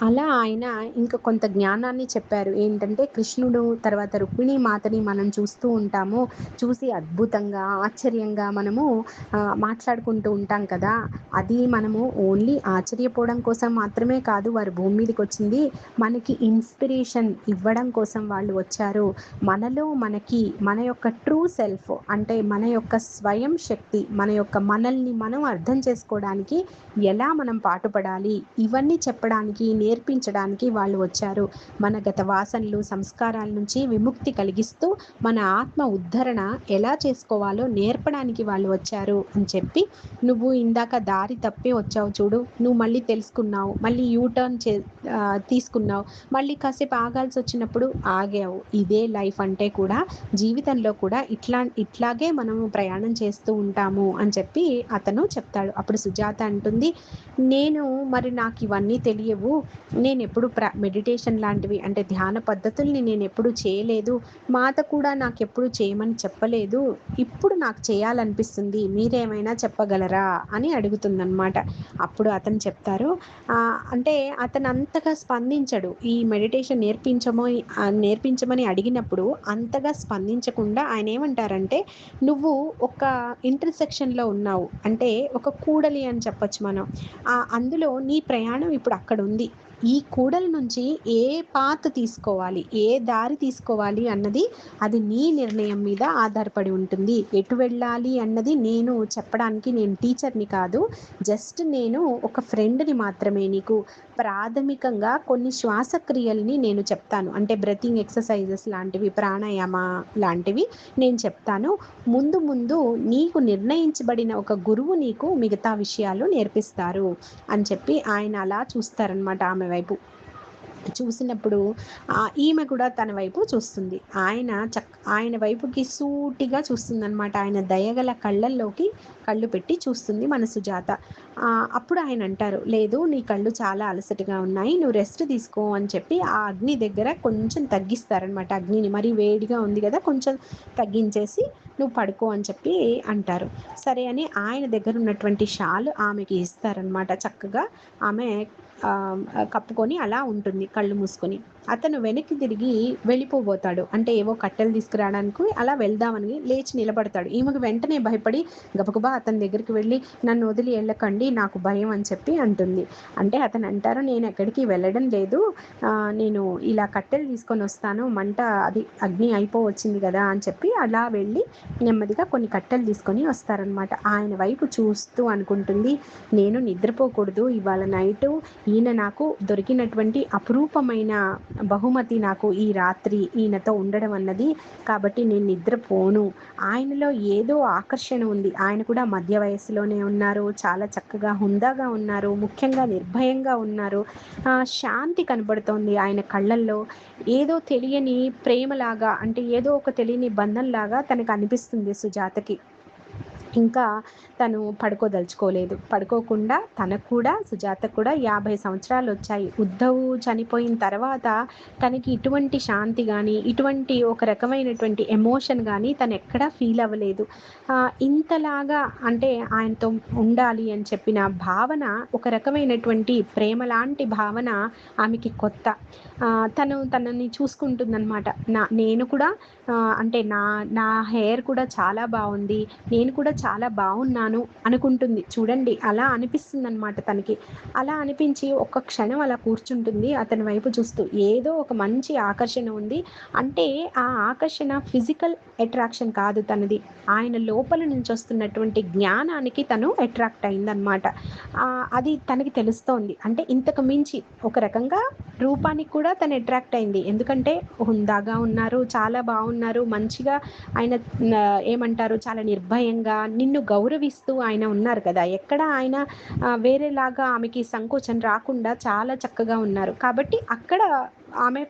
అలా ఆయన ఇంక కొంత జ్ఞానాన్ని చెప్పారు. ఏంటంటే కృష్ణుడు తర్వాత రుక్మిణీ మాతని మనం చూస్తూ ఉంటాము. చూసి అద్భుతంగా, ఆశ్చర్యంగా మనము మాట్లాడుకుంటూ ఉంటాం కదా! అది మనము ఓన్లీ ఆశ్చర్యపోవడం కోసం మాత్రమే కాదు వారు భూమి మీదకొచ్చింది. మనకి ఇన్‌స్పిరేషన్ ఇవ్వడం కోసం వాళ్ళు వచ్చారు. మనలో మనకి మన యొక్క ట్రూ సెల్ఫ్ అంటే మన యొక్క స్వయం శక్తి, మన యొక్క మనల్ని మనం అర్థం చేసుకోవడానికి ఎలా మనం పాటుపడాలి, ఇవన్నీ చెప్పడానికి, నేర్పించడానికి వాళ్ళు వచ్చారు. మన గత వాసనలు, సంస్కారాల నుంచి విముక్తి కలిగిస్తూ, మన ఆత్మ ఉద్ధరణ ఎలా చేసుకోవాలో నేర్పడానికి వాళ్ళు వచ్చారు అని చెప్పి, నువ్వు ఇందాక దారి తప్పి వచ్చావు చూడు, నువ్వు మళ్ళీ తెలుసుకున్నావు, మళ్ళీ యూటర్న్ తీసుకున్నావు, మళ్ళీ కాసేపు ఆగాల్సొచ్చినప్పుడు ఆగావు. ఇదే లైఫ్ అంటే కూడా జీవితంలో కూడా ఇట్లాగే మనము ప్రయాణం చేస్తూ ఉంటాము అని చెప్పి అతను చెప్తాడు. అప్పుడు సుజాత అంటుంది, నేను మరి నాకివన్నీ తెలియవు. నేనెప్పుడు మెడిటేషన్ లాంటివి అంటే ధ్యాన పద్ధతుల్ని నేనెప్పుడు చేయలేదు. మాత కూడా నాకెప్పుడు చేయమని చెప్పలేదు. ఇప్పుడు నాకు చేయాలనిపిస్తుంది. మీరేమైనా చెప్పగలరా? అని అడుగుతుందనమాట. అప్పుడు అతను చెప్తారు అంటే అతను అంతగా స్పందించడు. ఈ మెడిటేషన్ నేర్పించమని అడిగినప్పుడు అంతగా స్పందించకుండా ఆయనేమంటారంటే, "నువ్వు ఒక ఇంటర్సెక్షన్‌లో ఉన్నావు. అంటే ఒక కూడలి అని చెప్పొచ్చు మనం. అందులో నీ ప్రయాణం ఇప్పుడు అక్కడుంది. ఈ కూడలి నుంచి ఏ పాత్ తీసుకోవాలి, ఏ దారి తీసుకోవాలి అన్నది అది నీ నిర్ణయం మీద ఆధారపడి ఉంటుంది. ఎటు వెళ్ళాలి అన్నది నేను చెప్పడానికి నేను టీచర్‌ని కాదు. జస్ట్ నేను ఒక ఫ్రెండ్‌ని మాత్రమే నీకు. ప్రాథమికంగా కొన్ని శ్వాసక్రియలని నేను చెప్తాను. అంటే బ్రీతింగ్ ఎక్సర్‌సైజెస్ లాంటివి, ప్రాణాయామ లాంటివి నేను చెప్తాను. ముందు ముందు నీకు నిర్ణయించబడిన ఒక గురువు నీకు మిగతా విషయాలు నేర్పిస్తారు" అని చెప్పి ఆయన అలా చూస్తారనమాట ఆమె వైపు. చూసినప్పుడు ఈమె కూడా తన వైపు చూస్తుంది. ఆయన వైపుకి సూటిగా చూస్తుందనమాట. ఆయన దయగల కళ్ళల్లోకి కళ్ళు పెట్టి చూస్తుంది మన సుజాత. అప్పుడు ఆయన అంటారు, "లేదు నీ కళ్ళు చాలా అలసటగా ఉన్నాయి. నువ్వు రెస్ట్ తీసుకో" అని చెప్పి ఆ అగ్ని దగ్గర కొంచెం తగ్గిస్తారనమాట. అగ్నిని మరీ వేడిగా ఉంది కదా! కొంచెం తగ్గించేసి "నువ్వు పడుకో" అని చెప్పి అంటారు. సరే అని ఆయన దగ్గర ఉన్నటువంటి షాల్ ఆమెకి ఇస్తారనమాట. చక్కగా ఆమె కప్పుకొని అలా ఉంటుంది కళ్ళు మూసుకొని. అతను వెనక్కి తిరిగి వెళ్ళిపోబోతాడు. అంటే ఏవో కట్టెలు తీసుకురావడానికి అలా వెళ్దామని లేచి నిలబడతాడు. ఈమెకు వెంటనే భయపడి గబగబా అతని దగ్గరికి వెళ్ళి, "నన్ను వదిలి ఎళ్ళకండి, నాకు భయం" అని చెప్పి అంటుంది. అంటే అతను అంటారు, "నేను ఎక్కడికి వెళ్ళడం లేదు. నేను ఇలా కట్టెలు తీసుకొనొస్తాను. మంట అది అగ్ని అయిపోవచ్చింది గదా!" అని చెప్పి అలా వెళ్ళి నెమ్మదిగా కొన్ని కట్టెలు తీసుకొని వస్తారనమాట. ఆయన వైపు చూస్తూ అనుకుంటుంది, "నేను నిద్రపోకూడదు ఇవాళ నైటు. ఈయన నాకు దొరికినటువంటి అపురూపమైన బహుమతి నాకు ఈ రాత్రి ఈయనతో ఉండడం అన్నది. కాబట్టి నేను నిద్రపోను. ఆయనలో ఏదో ఆకర్షణ ఉంది. ఆయన కూడా మధ్య వయస్సులోనే ఉన్నారు. చాలా చక్కగా హుందాగా ఉన్నారు. ముఖ్యంగా నిర్భయంగా ఉన్నారు. శాంతి కనబడుతోంది ఆయన కళ్ళల్లో. ఏదో తెలియని ప్రేమలాగా అంటే ఏదో ఒక తెలియని బంధంలాగా తనకు అనిపిస్తుంది సుజాతకి. ఇంకా తను పడుకోదలుచుకోలేదు. పడుకోకుండా తనకు కూడా సుజాతకు కూడా 50 సంవత్సరాలొచ్చాయి. ఉద్ధవ్ చనిపోయిన తర్వాత తనకి ఇటువంటి శాంతి గానీ, ఇటువంటి ఒక రకమైనటువంటి ఎమోషన్ గానీ తనెక్కడా ఫీల్ అవ్వలేదు. ఇంతలాగా అంటే ఆయనతో ఉండాలి అని చెప్పిన భావన ఒక రకమైనటువంటి ప్రేమలాంటి భావన ఆమెకి కొత్త. తనని చూసుకుంటుందనమాట. నేను కూడా అంటే నా హెయిర్ కూడా చాలా బావుంది. నేను కూడా చాలా బావున్నాను అనుకుంటుంది. చూడండి అలా అనిపిస్తుందనమాట తనకి. అలా అనిపించి ఒక్క క్షణం అలా కూర్చుంటుంది అతని వైపు చూస్తూ. ఏదో ఒక మంచి ఆకర్షణ ఉంది. అంటే ఆ ఆకర్షణ ఫిజికల్ అట్రాక్షన్ కాదు తనది. ఆయన లోపల నుంచి వస్తున్నటువంటి జ్ఞానానికి తను అట్రాక్ట్ అయిందనమాట. అది తనకి తెలుస్తోంది. అంటే ఇంతకు మించి ఒక రకంగా రూపానికి కూడా తను అట్రాక్ట్ అయింది. ఎందుకంటే హుందాగా ఉన్నారు, చాలా బావున్నారు, మంచిగా ఆయన ఏమంటారు చాలా నిర్భయంగా నిన్ను గౌరవిస్తూ ఆయన ఉన్నారు కదా! ఎక్కడ ఆయన వేరేలాగా ఆమెకి సంకోచం రాకుండా చాలా చక్కగా ఉన్నారు. కాబట్టి అక్కడ ఆమె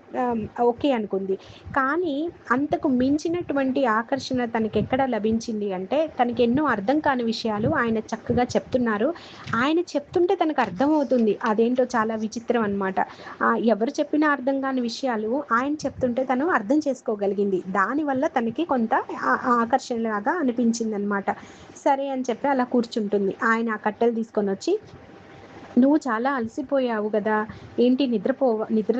ఓకే అనుకుంది. కానీ అంతకు మించినటువంటి ఆకర్షణ తనకెక్కడ లభించింది అంటే తనకెన్నో అర్థం కాని విషయాలు ఆయన చక్కగా చెప్తున్నారు. ఆయన చెప్తుంటే తనకు అర్థమవుతుంది. అదేంటో చాలా విచిత్రం అనమాట. ఎవరు చెప్పినా అర్థం కాని విషయాలు ఆయన చెప్తుంటే తను అర్థం చేసుకోగలిగింది. దానివల్ల తనకి కొంత ఆకర్షణలాగా అనిపించిందనమాట. సరే అని చెప్పి అలా కూర్చుంటుంది. ఆయన ఆ కట్టెలు తీసుకొనొచ్చి నువ్వు చాలా అలసిపోయావు గదా! ఏంటి నిద్ర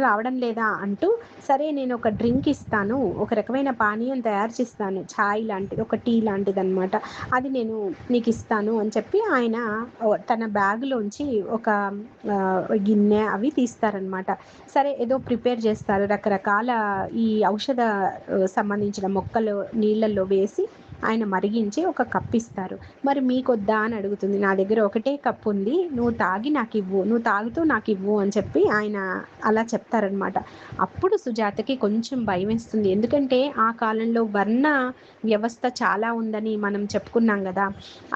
రావడం లేదా? అంటూ, సరే నేనొక డ్రింక్ ఇస్తాను. ఒక రకమైన పానీయం తయారు చేస్తాను. ఛాయ్ లాంటిది, ఒక టీ లాంటిదనమాట. అది నేను నీకిస్తాను అని చెప్పి ఆయన తన బ్యాగ్‌లోంచి ఒక గిన్నె అవి తీస్తారనమాట. సరే ఏదో ప్రిపేర్ చేస్తారు. రకరకాల ఈ ఔషధ సంబంధించిన మొక్కలు నీళ్ళల్లో వేసి ఆయన మరిగించి ఒక కప్పిస్తారు. మరి మీకొద్దా అని అడుగుతుంది. నా దగ్గర ఒకటే కప్పుంది. నువ్వు తాగి నాకివ్వు. నువ్వు తాగుతూ నాకివ్వు అని చెప్పి ఆయన అలా చెప్తారనమాట. అప్పుడు సుజాతకి కొంచెం భయమేస్తుంది. ఎందుకంటే ఆ కాలంలో వర్ణ వ్యవస్థ చాలా ఉందని మనం చెప్పుకున్నాం గదా!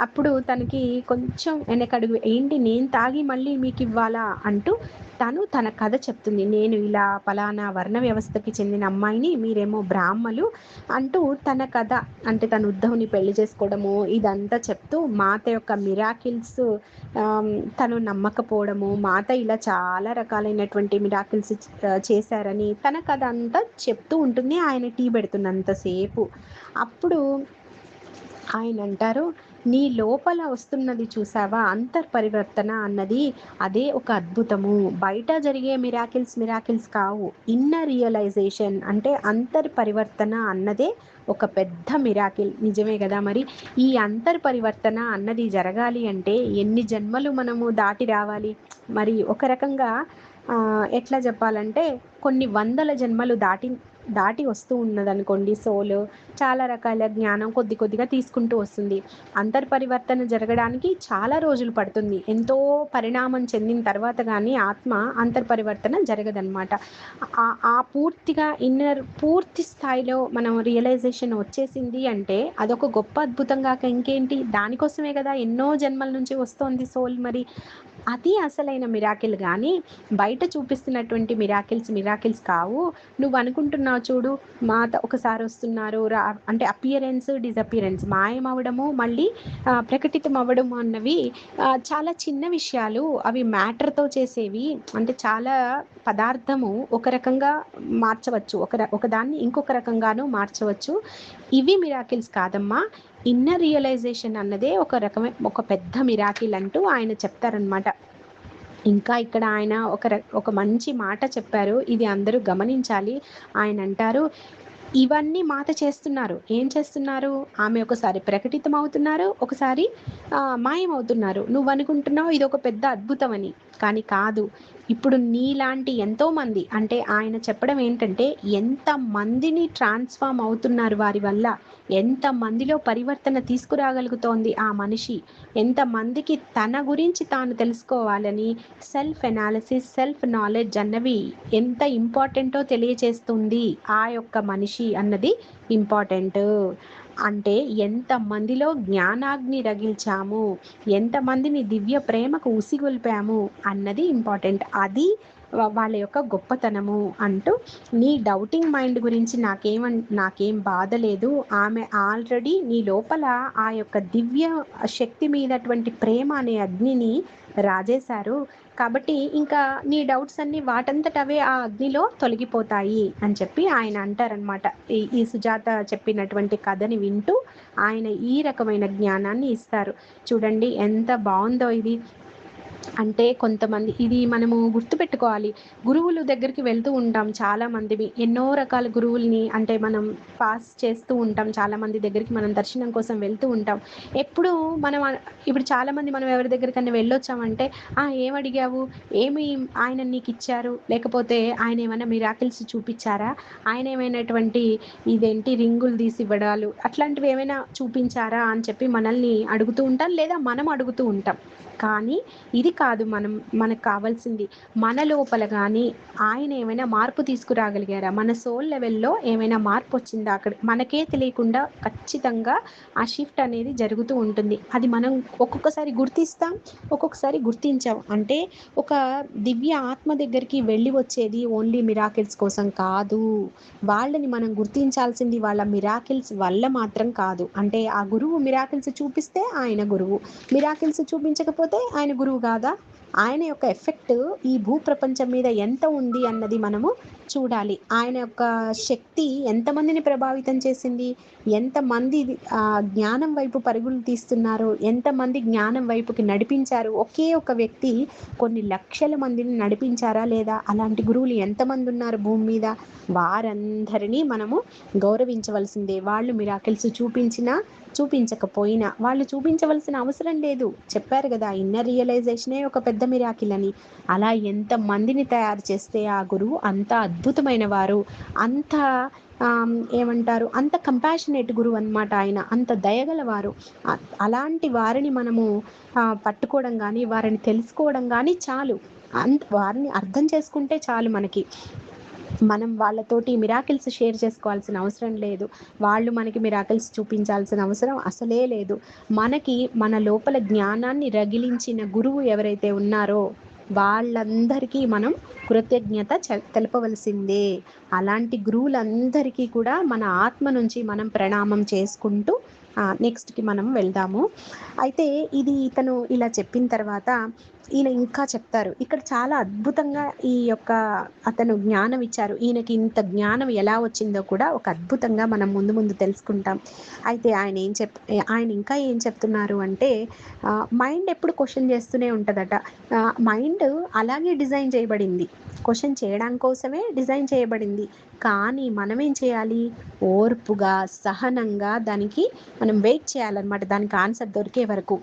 అప్పుడు తనకి కొంచెం వెనకడుగు ఏంటి నేను తాగి మళ్ళీ మీకివ్వాలా అంటూ తను తన కథ చెప్తుంది. నేను ఇలా పలానా వర్ణ వ్యవస్థకి చెందిన అమ్మాయిని, మీరేమో బ్రాహ్మలు అంటూ తన కథ అంటే తను ఉద్ధవుని పెళ్లి చేసుకోవడము ఇదంతా చెప్తూ మాత యొక్క మిరాకిల్స్ తను నమ్మకపోవడము, మాత ఇలా చాలా రకాలైనటువంటి మిరాకిల్స్ చేశారని తన కథ అంతా చెప్తూ ఉంటుంది ఆయన టీ పెడుతున్నంత సేపు. అప్పుడు ఆయన అంటారు, నీ లోపల వస్తున్నది చూసావా అంతర్పరివర్తన అన్నది, అదే ఒక అద్భుతము. బయట జరిగే మిరాకిల్స్ కావు. ఇన్నర్ రియలైజేషన్ అంటే అంతర్పరివర్తన అన్నదే ఒక పెద్ద మిరాకిల్. నిజమే గదా! మరి ఈ అంతర్పరివర్తన అన్నది జరగాలి అంటే ఎన్ని జన్మలు మనము దాటి రావాలి? మరి ఒక రకంగా ఎట్లా చెప్పాలంటే కొన్ని వందల జన్మలు దాటి వస్తూ ఉన్నదనుకోండి సోలు. చాలా రకాల జ్ఞానం కొద్ది కొద్దిగా తీసుకుంటూ వస్తుంది. అంతర్పరివర్తన జరగడానికి చాలా రోజులు పడుతుంది. ఎంతో పరిణామం చెందిన తర్వాత గానీ ఆత్మ అంతర్పరివర్తన జరగదనమాట. ఆ పూర్తిగా పూర్తి స్థాయిలో మనం రియలైజేషన్ వచ్చేసింది అంటే అదొక గొప్ప అద్భుతం గాక ఇంకేంటి? దానికోసమే గదా ఎన్నో జన్మల నుంచి వస్తోంది సోల్ మరి. అది అసలైన మిరాకిల్ గానీ, బయట చూపిస్తున్నటువంటి మిరాకిల్స్ కావు. నువ్వనుకుంటున్నావు చూడు, మాత ఒకసారొస్తున్నారు, అంటే అపియరెన్స్, డిసపియరెన్స్ మాయమవ్వడము, మళ్ళీ ప్రకటితమవ్వడము అన్నవి చాలా చిన్న విషయాలు. అవి మ్యాటర్‌తో చేసేవి. అంటే చాలా పదార్థము ఒక రకంగా మార్చవచ్చు. ఒకదాన్ని ఇంకొక రకంగాను మార్చవచ్చు. ఇవి మిరాకిల్స్ కాదమ్మా. ఇన్నర్ రియలైజేషన్ అన్నదే ఒక పెద్ద మిరాకిల్ అంటూ ఆయన చెప్తారనమాట. ఇంకా ఇక్కడ ఆయన ఒక మంచి మాట చెప్పారు. ఇది అందరూ గమనించాలి. ఆయనంటారు, ఇవన్నీ మాత చేస్తున్నారు. ఏం చేస్తున్నారు? ఆమె ఒకసారి ప్రకటితమవుతున్నారు, ఒకసారి మాయమవుతున్నారు. నువ్వనుకుంటున్నావు ఇదొక పెద్ద అద్భుతమని. కానీ కాదు. ఇప్పుడు నీలాంటి ఎంతోమంది అంటే ఆయన చెప్పడం ఏంటంటే, ఎంతమందిని ట్రాన్స్‌ఫార్మ్ అవుతున్నారు వారి వల్ల. ఎంతమందిలో పరివర్తన తీసుకురాగలుగుతోంది ఆ మనిషి. ఎంతమందికి తన గురించి తాను తెలుసుకోవాలని సెల్ఫ్ ఎనాలిసిస్, సెల్ఫ్ నాలెడ్జ్ అన్నవి ఎంత ఇంపార్టెంటో తెలియచేస్తుంది ఆ యొక్క మనిషి అన్నది ఇంపార్టెంట్. అంటే ఎంతమందిలో జ్ఞానాగ్ని రగిల్చాము, ఎంతమందిని దివ్య ప్రేమకు ఉసిగొల్పాము అన్నది ఇంపార్టెంట్. అది వాళ్ళ యొక్క గొప్పతనము అంటూ, నీ డౌటింగ్ మైండ్ గురించి నాకేం బాధ లేదు. ఆమె ఆల్రెడీ నీ లోపల ఆ యొక్క దివ్య శక్తి మీదటువంటి ప్రేమ అనే అగ్నిని రాజేశారు. కాబట్టి ఇంకా నీ డౌట్స్ అన్నీ వాటంతట అవే ఆ అగ్నిలో తొలగిపోతాయి అని చెప్పి ఆయన అంటారనమాట. ఈ సుజాత చెప్పినటువంటి కథని వింటూ ఆయన ఈ రకమైన జ్ఞానాన్ని ఇస్తారు. చూడండి ఎంత బావుందో ఇది. అంటే కొంతమంది ఇది మనము గుర్తుపెట్టుకోవాలి. గురువులు దగ్గరికి వెళ్తూ ఉంటాం చాలా మందిమి. ఎన్నో రకాల గురువుల్ని అంటే మనం పాస్ చేస్తూ ఉంటాం. చాలా మంది దగ్గరికి మనం దర్శనం కోసం వెళ్తూ ఉంటాం. ఎప్పుడూ మనం ఇప్పుడు చాలామంది మనం ఎవరి దగ్గరికన్నా వెళ్ళొచ్చామంటే, ఏమడిగావు? ఏమి ఆయన నీకిచ్చారు? లేకపోతే ఆయన ఏమైనా మిరాకిల్స్ చూపిచ్చారా? ఆయన ఏమైనటువంటి ఇదేంటి రింగులు తీసివ్వడాలు అట్లాంటివి ఏమైనా చూపించారా? అని చెప్పి మనల్ని అడుగుతూ ఉంటాం. లేదా మనం అడుగుతూ ఉంటాం. కానీ ఇది కాదు మనకు కావాల్సింది. మన లోపల గానీ ఆయన ఏమైనా మార్పు తీసుకురాగలిగారా? మన సోల్ లెవెల్‌లో ఏమైనా మార్పొచ్చిందా? అక్కడ మనకే తెలియకుండా ఖచ్చితంగా ఆ షిఫ్ట్ అనేది జరుగుతూ ఉంటుంది. అది మనం ఒక్కొక్కసారి గుర్తిస్తాం, ఒక్కొక్కసారి గుర్తించం. అంటే ఒక దివ్య ఆత్మ దగ్గరికి వెళ్ళి వచ్చేది ఓన్లీ మిరాకిల్స్ కోసం కాదు. వాళ్ళని మనం గుర్తించాల్సింది వాళ్ళ మిరాకిల్స్ వల్ల మాత్రం కాదు. అంటే ఆ గురువు మిరాకిల్స్ చూపిస్తే ఆయన గురువు. మిరాకిల్స్ చూపించకపోతే ఆయన గురువు గాదా? ఆయన యొక్క ఎఫెక్ట్ ఈ భూప్రపంచం మీద ఎంత ఉంది అన్నది మనము చూడాలి. ఆయన యొక్క శక్తి ఎంతమందిని ప్రభావితం చేసింది? ఎంతమంది జ్ఞానం వైపు పరుగులు తీస్తున్నారు? ఎంతమంది జ్ఞానం వైపుకి నడిపించారు? ఒకే ఒక వ్యక్తి కొన్ని లక్షల మందిని నడిపించారా లేదా? అలాంటి గురువులు ఎంతమంది ఉన్నారు భూమి మీద? వారందరినీ మనము గౌరవించవలసిందే. వాళ్ళు మిరాకిల్స్ చూపించినా, చూపించకపోయినా. వాళ్ళు చూపించవలసిన అవసరం లేదు. చెప్పారు గదా! ఇన్నర్ రియలైజేషనే ఒక పెద్ద మిరాకిల్ అని. అలా ఎంతమందిని తయారు చేస్తే ఆ గురువు అంత అద్భుతమైన వారు. అంత ఏమంటారు? అంత కంపాషనేట్ గురువు అనమాట ఆయన. అంత దయగలవారు. అలాంటి వారిని మనము పట్టుకోవడం గానీ, వారిని తెలుసుకోవడం గానీ చాలు. వారిని అర్థం చేసుకుంటే చాలు మనకి. మనం వాళ్ళతోటి మిరాకిల్స్ షేర్ చేసుకోవాల్సిన అవసరం లేదు. వాళ్ళు మనకి మిరాకిల్స్ చూపించాల్సిన అవసరం అసలే లేదు. మనకి మన లోపల జ్ఞానాన్ని రగిలించిన గురువు ఎవరైతే ఉన్నారో వాళ్ళందరికీ మనం కృతజ్ఞత తెలపవలసిందే. అలాంటి గురువులందరికీ కూడా మన ఆత్మ నుంచి మనం ప్రణామం చేసుకుంటూ నెక్స్ట్‌కి మనం వెళ్దాము. అయితే ఇది ఇతను ఇలా చెప్పిన తర్వాత ఈయన ఇంకా చెప్తారు. ఇక్కడ చాలా అద్భుతంగా ఈ యొక్క అతను జ్ఞానం ఇచ్చారు. ఈయనకి ఇంత జ్ఞానం ఎలా వచ్చిందో కూడా ఒక అద్భుతంగా మనం ముందు ముందు తెలుసుకుంటాం. అయితే ఆయన ఇంకా ఏం చెప్తున్నారు అంటే మైండ్ ఎప్పుడు క్వెషన్ చేస్తూనే ఉంటదట. మైండ్ అలాగే డిజైన్ చేయబడింది. క్వెషన్ చేయడం కోసమే డిజైన్ చేయబడింది. కానీ మనం ఏం చేయాలి? ఓర్పుగా, సహనంగా దానికి మనం వెయిట్ చేయాలన్నమాట. దానికి ఆన్సర్ దొరికే వరకు.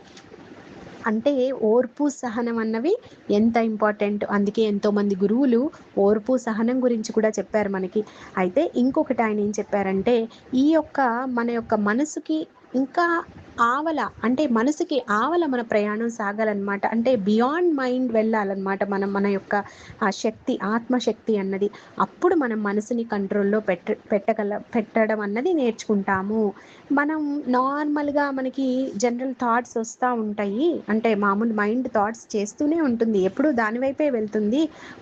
అంటే ఓర్పు, సహనం అన్నవి ఎంత ఇంపార్టెంట్. అందుకే ఎంతోమంది గురువులు ఓర్పు, సహనం గురించి కూడా చెప్పారు మనకి. అయితే ఇంకొకటి ఆయన ఏం చెప్పారంటే, ఈ యొక్క మన యొక్క మనసుకి ఇంకా అంటే మనసుకి ఆవల మన ప్రయాణం సాగాలన్నమాట. అంటే బియాండ్ మైండ్ వెళ్ళాలన్నమాట. మన యొక్క ఆ శక్తి, ఆత్మశక్తి అన్నది. అప్పుడు మనం మనసుని కంట్రోల్‌లో పెట్టడం అన్నది నేర్చుకుంటాము. మనం నార్మల్‌గా మనకి జనరల్ థాట్స్ వస్తా ఉంటాయి. అంటే మామూలు మైండ్ థాట్స్ చేస్తూనే ఉంటుంది. ఎప్పుడూ దాని వైపే వెళ్తుంది.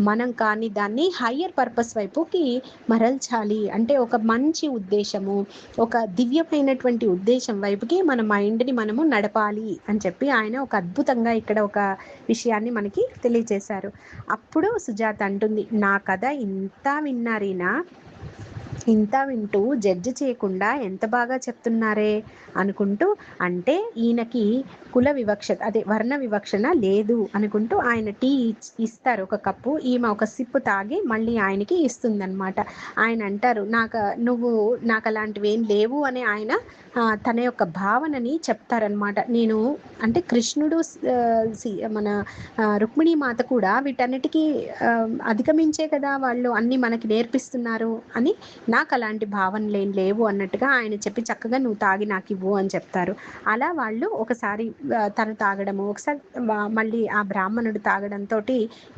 మనం కానీ దాన్ని హయ్యర్ పర్పస్ వైపుకి మరల్చాలి. అంటే ఒక మంచి ఉద్దేశము, ఒక దివ్యమైనటువంటి ఉద్దేశం వైపుకి మన మైండ్‌ని మనము నడపాలి అని చెప్పి ఆయన ఒక అద్భుతంగా ఇక్కడ ఒక విషయాన్ని మనకి తెలియజేశారు. అప్పుడు సుజాత అంటుంది, "నా కథ ఇంత విన్నారీనా? ఇంత వింటూ జడ్జి చేయకుండా ఎంత బాగా చెప్తున్నారే" అనుకుంటూ, అంటే ఈయనకి కుల వివక్షత అదే వర్ణ వివక్షణ లేదు అనుకుంటూ ఆయన టీ ఇస్తారు ఒక కప్పు. ఈమె ఒక సిప్ తాగి మళ్ళీ ఆయనకి ఇస్తుందన్నమాట. ఆయన అంటారు, నువ్వు నాకు అలాంటివేం లేవు అని ఆయన తన యొక్క భావనని చెప్తారనమాట. నేను అంటే కృష్ణుడు మన రుక్మిణీ మాత కూడా వీటన్నిటికీ అధిగమించే కదా వాళ్ళు అన్నీ మనకి నేర్పిస్తున్నారు అని నాకు అలాంటి భావనలేం లేవు అన్నట్టుగా ఆయన చెప్పి చక్కగా నువ్వు తాగి నాకు ఇవ్వు అని చెప్తారు. అలా వాళ్ళు ఒకసారి తను తాగడము, ఒకసారి మళ్ళీ ఆ బ్రాహ్మణుడు తాగడంతో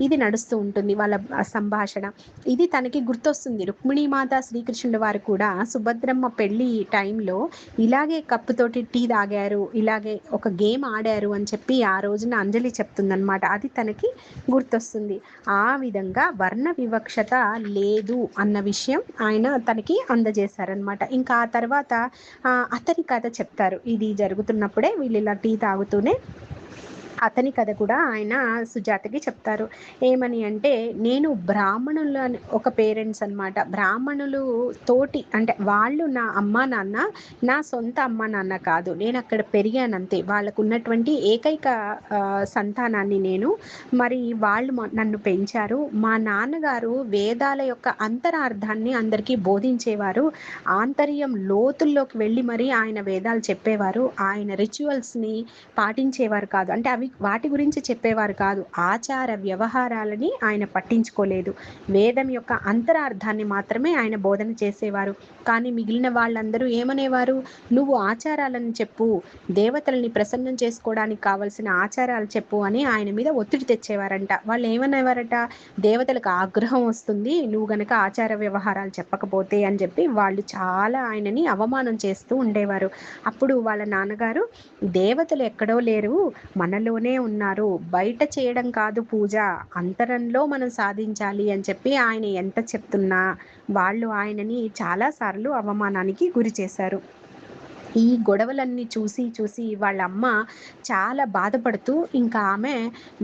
ఇది నడుస్తూ ఉంటుంది వాళ్ళ సంభాషణ. ఇది తనకి గుర్తొస్తుంది. రుక్మిణీమాత శ్రీకృష్ణుడి వారు కూడా సుభద్రమ్మ పెళ్లి టైంలో ఇలాగే కప్పుతోటి టీ తాగారు, ఇలాగే ఒక గేమ్ ఆడారు అని చెప్పి ఆ రోజున అంజలి చెప్తుందనమాట. అది తనకి గుర్తొస్తుంది. ఆ విధంగా వర్ణ వివక్షత లేదు అన్న విషయం ఆయన తనకి అందజేశారనమాట. ఇంకా ఆ తర్వాత అతని కథ చెప్తారు. ఇది జరుగుతున్నప్పుడే వీళ్ళు ఇలా టీ తాగుతూనే అతని కథ కూడా ఆయన సుజాతకి చెప్తారు. ఏమని అంటే, నేను బ్రాహ్మణుల ఒక పేరెంట్స్ అనమాట. బ్రాహ్మణులు తోటి అంటే వాళ్ళు నా అమ్మా నాన్న, నా సొంత అమ్మా నాన్న కాదు. నేను అక్కడ పెరిగానంతే. వాళ్ళకు ఉన్నటువంటి ఏకైక సంతానాన్ని నేను. మరి వాళ్ళు నన్ను పెంచారు. మా నాన్నగారు వేదాల యొక్క అంతరార్థాన్ని అందరికీ బోధించేవారు. ఆంతర్యం లోతుల్లోకి వెళ్ళి మరి ఆయన వేదాలు చెప్పేవారు. ఆయన రిచువల్స్‌ని పాటించేవారు కాదు. అంటే వాటి గురించి చెప్పేవారు కాదు. ఆచార వ్యవహారాలని ఆయన పట్టించుకోలేదు. వేదం యొక్క అంతరార్థాన్ని మాత్రమే ఆయన బోధన చేసేవారు. కానీ మిగిలిన వాళ్ళందరూ ఏమనేవారు? నువ్వు ఆచారాలను చెప్పు, దేవతల్ని ప్రసన్నం చేసుకోవడానికి కావలసిన ఆచారాలు చెప్పు అని ఆయన మీద ఒత్తిడి తెచ్చేవారంట. వాళ్ళు ఏమనేవారట? దేవతలకు ఆగ్రహం వస్తుంది నువ్వు గనక ఆచార వ్యవహారాలు చెప్పకపోతే అని చెప్పి వాళ్ళు చాలా ఆయనని అవమానం చేస్తూ ఉండేవారు. అప్పుడు వాళ్ళ నాన్నగారు, దేవతలు ఎక్కడో లేరు, మనలోనే ఉన్నారు. బయట చేయడం కాదు పూజ, అంతరంలో మనం సాధించాలి అని చెప్పి ఆయన ఎంత చెప్తున్నా వాళ్ళు ఆయనని చాలా సార్లు అవమానానికి గురి చేశారు. ఈ గొడవలన్నీ చూసి, చూసి వాళ్ళ అమ్మ చాలా బాధపడుతూ ఇంకా ఆమె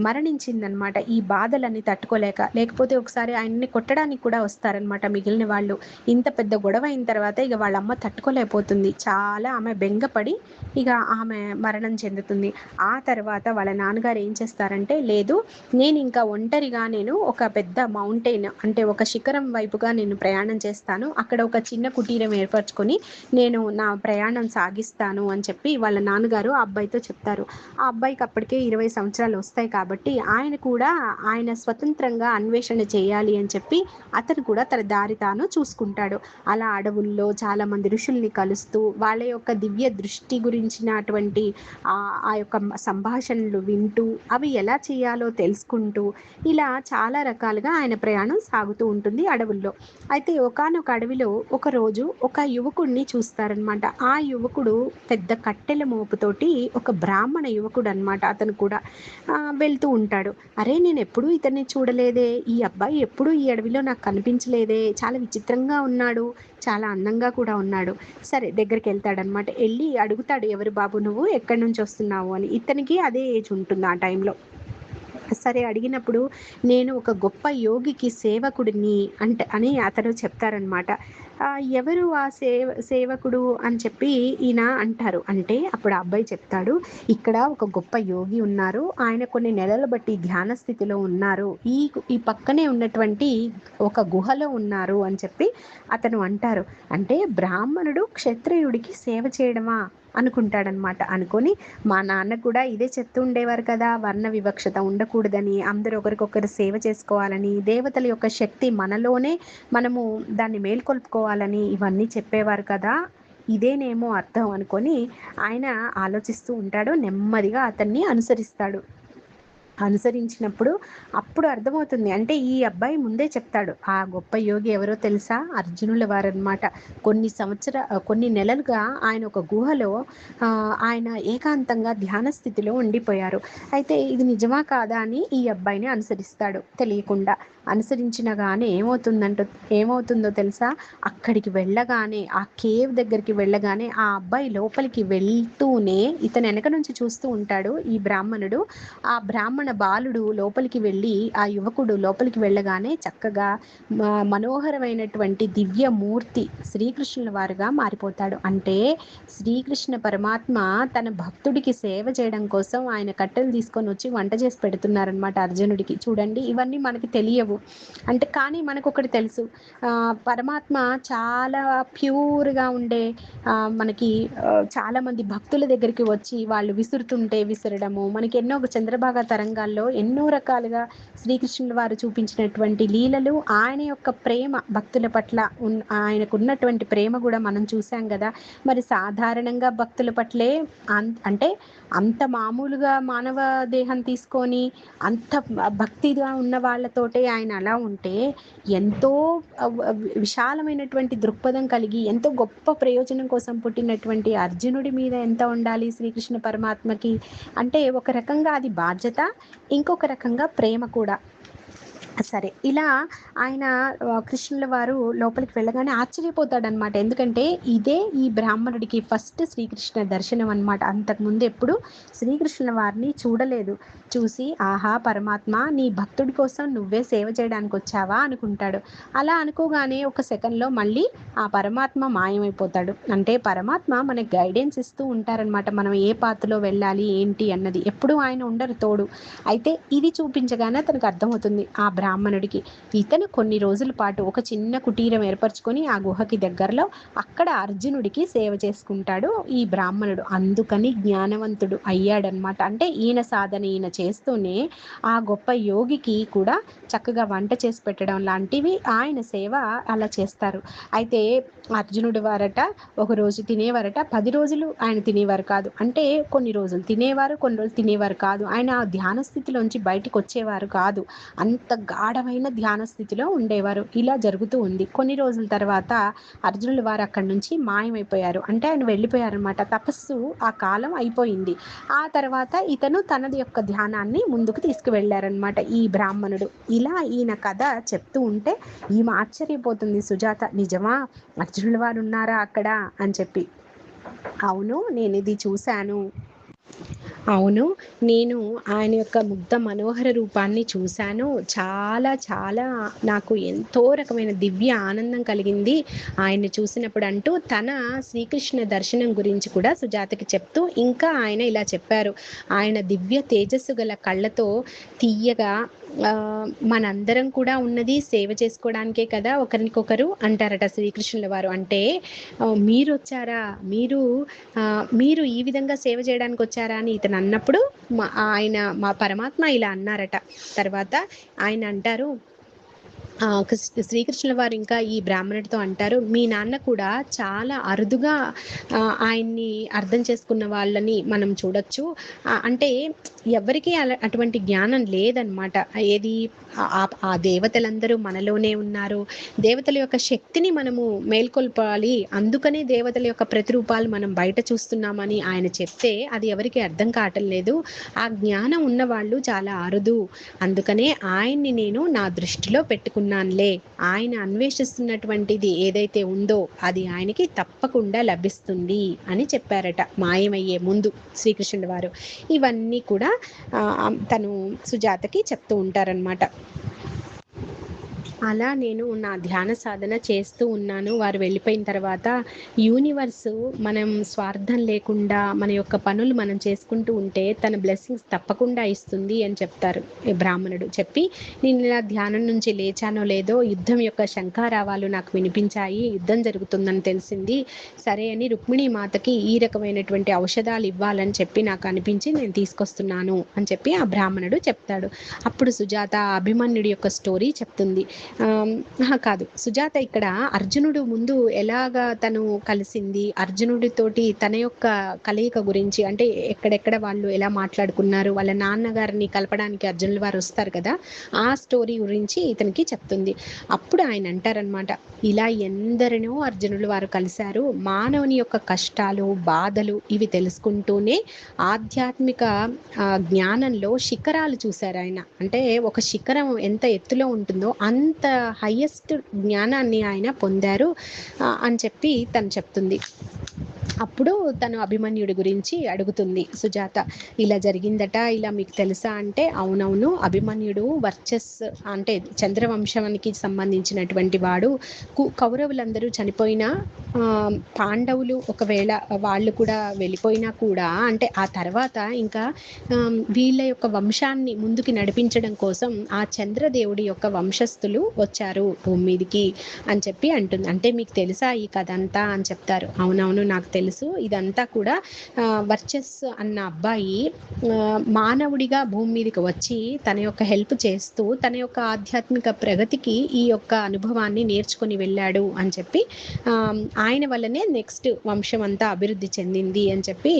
మరణించిందనమాట. ఈ బాధలన్నీ తట్టుకోలేక. లేకపోతే ఒకసారి ఆయన్ని కొట్టడానికి కూడా వస్తారనమాట మిగిలిన వాళ్ళు. ఇంత పెద్ద గొడవ అయిన తర్వాత ఇగ వాళ్ళ అమ్మ తట్టుకోలేకపోతుంది. చాలా ఆమె బెంగపడి ఇగ ఆమె మరణం చెందుతుంది. ఆ తర్వాత వాళ్ళ నాన్నగారు ఏం చేస్తారంటే, లేదు నేనింకా ఒంటరిగా నేను ఒక పెద్ద మౌంటైన్ అంటే ఒక శిఖరం వైపుగా నేను ప్రయాణం చేస్తాను. అక్కడ ఒక చిన్న కుటీరం ఏర్పరచుకొని నేను నా ప్రయాణం సాగిస్తాను అని చెప్పి వాళ్ళ నాన్నగారు ఆ అబ్బాయితో చెప్తారు. ఆ అబ్బాయికి అప్పటికే 20 సంవత్సరాలు వస్తాయి కాబట్టి ఆయన కూడా ఆయన స్వతంత్రంగా అన్వేషణ చేయాలి అని చెప్పి అతను కూడా తన దారి తాను చూసుకుంటాడు. అలా అడవుల్లో చాలా మంది ఋషుల్ని కలుస్తూ వాళ్ళ యొక్క దివ్య దృష్టి గురించినటువంటి ఆ యొక్క సంభాషణలు వింటూ అవి ఎలా చేయాలో తెలుసుకుంటూ ఇలా చాలా రకాలుగా ఆయన ప్రయాణం సాగుతూ ఉంటుంది అడవుల్లో. అయితే ఒకానొక అడవిలో ఒకరోజు ఒక యువకుడిని చూస్తారనమాట. ఆ యువకుడు పెద్ద కట్టెల మోపుతోటి ఒక బ్రాహ్మణ యువకుడు అనమాట అతను కూడా. వెళ్తూ ఉంటాడు. అరే నేనెప్పుడూ ఇతన్ని చూడలేదే, ఈ అబ్బాయి ఎప్పుడూ ఈ అడవిలో నాకు కనిపించలేదే, చాలా విచిత్రంగా ఉన్నాడు, చాలా అందంగా కూడా ఉన్నాడు. సరే దగ్గరికెళ్తాడనమాట. ఎళ్ళి అడుగుతాడు, ఎవరు బాబు నువ్వు, ఎక్కడి నుంచి వస్తున్నావు అని. ఇతనికి అదే ఏజ్ ఉంటుంది ఆ టైంలో. సరే అడిగినప్పుడు నేను ఒక గొప్ప యోగికి సేవకుడిని అని అతను చెప్తారనమాట. ఎవరు ఆ సేవకుడు అని చెప్పి ఈయన అంటారు. అంటే అప్పుడు ఆ అబ్బాయి చెప్తాడు, ఇక్కడ ఒక గొప్ప యోగి ఉన్నారు, ఆయన కొన్ని నెలల బట్టి ధ్యాన స్థితిలో ఉన్నారు, ఈ పక్కనే ఉన్నటువంటి ఒక గుహలో ఉన్నారు అని చెప్పి అతను అంటారు. అంటే బ్రాహ్మణుడు క్షత్రియుడికి సేవ చేయడమా అనుకుంటాడనమాట. అనుకొని మా నాన్న కూడా ఇదే చెప్తూ ఉండేవారు కదా, వర్ణ వివక్షత ఉండకూడదని, అందరూ ఒకరికొకరు సేవ చేసుకోవాలని, దేవతల యొక్క శక్తి మనలోనే మనము దాన్ని మేల్కొల్పుకోవాలని ఇవన్నీ చెప్పేవారు కదా, ఇదేనేమో అర్థం అనుకొని ఆయన ఆలోచిస్తూ ఉంటాడు. నెమ్మదిగా అతన్ని అనుసరిస్తాడు. అనుసరించినప్పుడు అప్పుడు అర్థమవుతుంది. అంటే ఈ అబ్బాయి ముందే చెప్తాడు. ఆ గొప్ప యోగి ఎవరో తెలుసా? అర్జునుల వారనమాట. కొన్ని నెలలుగా ఆయన ఒక గుహలో ఆయన ఏకాంతంగా ధ్యాన స్థితిలో ఉండిపోయారు. అయితే ఇది నిజమా కాదా అని ఈ అబ్బాయిని అనుసరిస్తాడు తెలియకుండా. అనుసరించినగానే ఏమవుతుందో తెలుసా? అక్కడికి వెళ్ళగానే ఆ కేవ్ దగ్గరికి వెళ్ళగానే ఆ అబ్బాయి లోపలికి వెళ్తూనే ఇతను వెనక నుంచి చూస్తూ ఉంటాడు ఈ బ్రాహ్మణుడు. ఆ బ్రాహ్మణ బాలుడు లోపలికి వెళ్ళి ఆ యువకుడు లోపలికి వెళ్ళగానే చక్కగా మనోహరమైనటువంటి దివ్య మూర్తి శ్రీకృష్ణుల వారుగా మారిపోతాడు. అంటే శ్రీకృష్ణ పరమాత్మ తన భక్తుడికి సేవ చేయడం కోసం ఆయన కట్టెలు తీసుకొని వచ్చి వంట చేసి పెడుతున్నారనమాట అర్జునుడికి. చూడండి ఇవన్నీ మనకి తెలియవు. అంటే కానీ మనకు ఒకటి తెలుసు, పరమాత్మ చాలా ప్యూర్గా ఉండే మనకి చాలా మంది భక్తుల దగ్గరికి వచ్చి వాళ్ళు విసురుతుంటే విసరడము, మనకి ఎన్నో చంద్రభాగ తరంగాల్లో ఎన్నో రకాలుగా శ్రీకృష్ణుల వారు చూపించినటువంటి లీలలు, ఆయన యొక్క ప్రేమ భక్తుల పట్ల ఆయనకు ఉన్నటువంటి ప్రేమ కూడా మనం చూసాం కదా. మరి సాధారణంగా భక్తుల పట్లే అంటే అంత మామూలుగా మానవ దేహం తీసుకొని అంత భక్తిగా ఉన్న వాళ్ళతోటే ఆయన అలా ఉంటే, ఎంతో విశాలమైనటువంటి దృక్పథం కలిగి ఎంతో గొప్ప ప్రయోజనం కోసం పుట్టినటువంటి అర్జునుడి మీద ఎంత ఉండాలి శ్రీకృష్ణ పరమాత్మకి. అంటే ఒక రకంగా అది బాధ్యత, ఇంకొక రకంగా ప్రేమ కూడా. సరే ఇలా ఆయన కృష్ణుల వారు లోపలికి వెళ్ళగానే ఆశ్చర్యపోతాడనమాట. ఎందుకంటే ఇదే ఈ బ్రాహ్మణుడికి ఫస్ట్ శ్రీకృష్ణ దర్శనం అనమాట. అంతకుముందు ఎప్పుడు శ్రీకృష్ణుల వారిని చూడలేదు. చూసి ఆహా పరమాత్మ, నీ భక్తుడి కోసం నువ్వే సేవ చేయడానికి వచ్చావా అనుకుంటాడు. అలా అనుకోగానే ఒక సెకండ్లో మళ్ళీ ఆ పరమాత్మ మాయమైపోతాడు. అంటే పరమాత్మ మనకి గైడెన్స్ ఇస్తూ ఉంటారనమాట, మనం ఏ పాత్రలో వెళ్ళాలి ఏంటి అన్నది. ఎప్పుడు ఆయన ఉండరు తోడు. అయితే ఇది చూపించగానే తనకు అర్థమవుతుంది ఆ బ్రాహ్మణుడికి. ఇతను కొన్ని రోజుల పాటు ఒక చిన్న కుటీరం ఏర్పరచుకొని ఆ గుహకి దగ్గరలో అక్కడ అర్జునుడికి సేవ చేసుకుంటాడు ఈ బ్రాహ్మణుడు. అందుకని జ్ఞానవంతుడు అయ్యాడనమాట. అంటే ఈయన సాధన ఈయన చేస్తూనే ఆ గొప్ప యోగికి కూడా చక్కగా వంట చేసి పెట్టడం లాంటివి ఆయన సేవ అలా చేస్తారు. అయితే అర్జునుడి వారట ఒకరోజు తినేవారట, 10 రోజులు ఆయన తినేవారు కాదు. అంటే కొన్ని రోజులు తినేవారు, కొన్ని రోజులు తినేవారు కాదు. ఆయన ధ్యాన స్థితిలోంచి బయటికి వచ్చేవారు కాదు. అంత గాఢమైన ధ్యాన స్థితిలో ఉండేవారు. ఇలా జరుగుతూ ఉంది. కొన్ని రోజుల తర్వాత అర్జునుల వారు అక్కడి నుంచి మాయమైపోయారు. అంటే ఆయన వెళ్ళిపోయారనమాట. తపస్సు ఆ కాలం అయిపోయింది. ఆ తర్వాత ఇతను తనది యొక్క ధ్యానాన్ని ముందుకు తీసుకువెళ్ళారనమాట ఈ బ్రాహ్మణుడు. ఇలా ఈయన కథ చెప్తూ ఉంటే ఈమె ఆశ్చర్యపోతుంది సుజాత, నిజమా అర్జునుల వారు ఉన్నారా అక్కడ అని చెప్పి. అవును. నేనిది చూశాను. అవును. నేను ఆయన యొక్క ముగ్ధ మనోహర రూపాన్ని చూశాను. చాలా చాలా నాకు ఎంతో రకమైన దివ్య ఆనందం కలిగింది ఆయన్ని చూసినప్పుడు అంటూ తన శ్రీకృష్ణ దర్శనం గురించి కూడా సుజాతకి చెప్తూ, ఇంకా ఆయన ఇలా చెప్పారు. ఆయన దివ్య తేజస్సు గల కళ్ళతో తియ్యగా మనందరం కూడా ఉన్నది సేవ చేసుకోవడానికే కదా ఒకరికొకరు అంటారట శ్రీకృష్ణుల వారు. అంటే మీరొచ్చారా? మీరు ఈ విధంగా సేవ చేయడానికి వచ్చారా అని ఇతను అన్నప్పుడు మా పరమాత్మ ఇలా అన్నారట. తర్వాత ఆయన అంటారు, శ్రీకృష్ణుల వారు ఇంకా ఈ బ్రాహ్మణుడితో అంటారు, మీ నాన్న కూడా చాలా అరుదుగా ఆయన్ని అర్థం చేసుకున్న వాళ్ళని మనం చూడొచ్చు. అంటే ఎవరికీ అటువంటి జ్ఞానం లేదనమాట. ఏది ఆ దేవతలందరూ మనలోనే ఉన్నారు. దేవతల యొక్క శక్తిని మనము మేల్కొల్పాలి, అందుకనే దేవతల యొక్క ప్రతిరూపాలు మనం బయట చూస్తున్నామని ఆయన చెప్తే అది ఎవరికి అర్థం కావటం లేదు. ఆ జ్ఞానం ఉన్నవాళ్ళు చాలా అరుదు. అందుకనే ఆయన్ని నేను నా దృష్టిలో పెట్టుకున్నానులే. ఆయన అన్వేషిస్తున్నటువంటిది ఏదైతే ఉందో అది ఆయనకి తప్పకుండా లభిస్తుంది అని చెప్పారట మాయమయ్యే ముందు శ్రీకృష్ణుడి వారు. ఇవన్నీ కూడా తను సుజాతకి చెప్తూ ఉంటారనమాట. అలా నేను నా ధ్యాన సాధన చేస్తూ ఉన్నాను. వారు వెళ్ళిపోయిన తర్వాత యూనివర్సు మనం స్వార్థం లేకుండా మన యొక్క పనులు మనం చేసుకుంటూ ఉంటే తన బ్లెస్సింగ్స్ తప్పకుండా ఇస్తుంది అని చెప్తారు ఈ బ్రాహ్మణుడు. చెప్పి నేను ఇలా ధ్యానం నుంచి లేచానో లేదో యుద్ధం యొక్క శంఖారావాలు నాకు వినిపించాయి, యుద్ధం జరుగుతుందని తెలిసింది. సరే అని రుక్మిణీ మాతకి ఈ రకమైనటువంటి ఔషధాలు ఇవ్వాలని చెప్పి నాకు అనిపించి నేను తీసుకొస్తున్నాను అని చెప్పి ఆ బ్రాహ్మణుడు చెప్తాడు. అప్పుడు సుజాత అభిమన్యుడి యొక్క స్టోరీ చెప్తుంది. కాదు, సుజాత ఇక్కడ అర్జునుడు ముందు ఎలాగా తను కలిసింది, అర్జునుడితోటి తన యొక్క కలయిక గురించి, అంటే ఎక్కడెక్కడ వాళ్ళు ఎలా మాట్లాడుకున్నారు, వాళ్ళ నాన్నగారిని కలపడానికి అర్జునుల వారు వస్తారు కదా, ఆ స్టోరీ గురించి ఇతనికి చెప్తుంది. అప్పుడు ఆయన అంటారనమాట, ఇలా ఎందరినో అర్జునుల వారు కలిశారు. మానవుని యొక్క కష్టాలు బాధలు ఇవి తెలుసుకుంటూనే ఆధ్యాత్మిక జ్ఞానంలో శిఖరాలు చూశారు ఆయన. అంటే ఒక శిఖరం ఎంత ఎత్తులో ఉంటుందో అంత హైయెస్ట్ జ్ఞానాన్ని ఆయన పొందారు అని చెప్పి తను చెప్తుంది. అప్పుడు తను అభిమన్యుడి గురించి అడుగుతుంది సుజాత. ఇలా జరిగిందట, ఇలా మీకు తెలుసా అంటే, అవునవును, అభిమన్యుడు వర్చస్ అంటే చంద్రవంశానికి సంబంధించినటువంటి వాడు. కౌరవులందరూ చనిపోయినా పాండవులు ఒకవేళ వాళ్ళు కూడా వెళ్ళిపోయినా కూడా, అంటే ఆ తర్వాత ఇంకా వీళ్ళ యొక్క వంశాన్ని ముందుకి నడిపించడం కోసం ఆ చంద్రదేవుడి యొక్క వంశస్థులు వచ్చారు భూమి మీదకి అని చెప్పి అంటుంది. అంటే మీకు తెలుసా ఈ కథ అంతా అని చెప్తారు. అవునవును, నాకు తెలుసు. ఇదంతా కూడా వర్చస్ అన్న అబ్బాయి మానవుడిగా భూమి మీదకి వచ్చి తన యొక్క హెల్ప్ చేస్తూ తన యొక్క ఆధ్యాత్మిక ప్రగతికి ఈ యొక్క అనుభవాన్ని నేర్చుకొని వెళ్ళాడు అని చెప్పి, ఆయన వల్లనే నెక్స్ట్ వంశం అంతా అభివృద్ధి చెందింది అని చెప్పి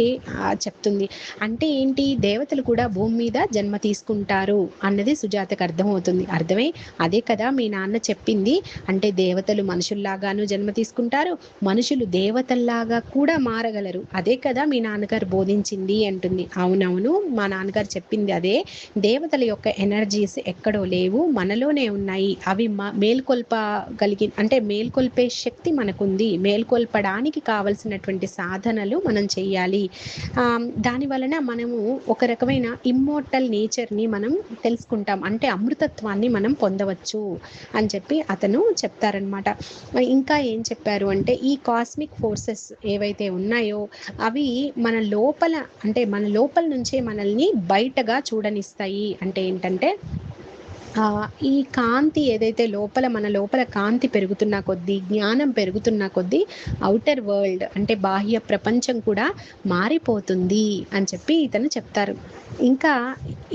చెప్తుంది. అంటే ఏంటి, దేవతలు కూడా భూమి మీద జన్మ తీసుకుంటారు అన్నది సుజాతకు అర్థమవుతుంది. అర్థమై అదే కదా మీ నాన్న చెప్పింది, అంటే దేవతలు మనుషుల్లాగాను జన్మ తీసుకుంటారు, మనుషులు దేవతల్లాగా కూడా మారగలరు, అదే కదా మీ నాన్నగారు బోధించింది అంటుంది. అవునవును, మా నాన్నగారు చెప్పింది అదే. దేవతల యొక్క ఎనర్జీస్ ఎక్కడో లేవు, మనలోనే ఉన్నాయి. అవి అంటే మేల్కొల్పే శక్తి మనకుంది. మేల్కొల్పడానికి కావలసినటువంటి సాధనలు మనం చెయ్యాలి. దాని వలన మనము ఒక రకమైన ఇమ్మోర్టల్ నేచర్ని మనం తెలుసుకుంటాం, అంటే అమృతత్వాన్ని మనం పొందవచ్చు అని చెప్పి అతను చెప్తారనమాట. ఇంకా ఏం చెప్పారు అంటే, ఈ కాస్మిక్ ఫోర్సెస్ ఏవైతే ఉన్నాయో అవి మన లోపల నుంచే మనల్ని బయటగా చూడనిస్తాయి. అంటే ఏంటంటే, ఈ కాంతి ఏదైతే మన లోపల కాంతి పెరుగుతున్న కొద్దీ, జ్ఞానం పెరుగుతున్న కొద్దీ ఔటర్ వరల్డ్ అంటే బాహ్య ప్రపంచం కూడా మారిపోతుంది అని చెప్పి ఇతను చెప్తారు. ఇంకా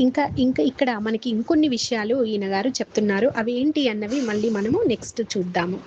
ఇంకా ఇంకా ఇక్కడ మనకి ఇంకొన్ని విషయాలు ఈయన గారు చెప్తున్నారు. అవి ఏంటి అన్నవి మళ్ళీ మనము నెక్స్ట్ చూద్దాము.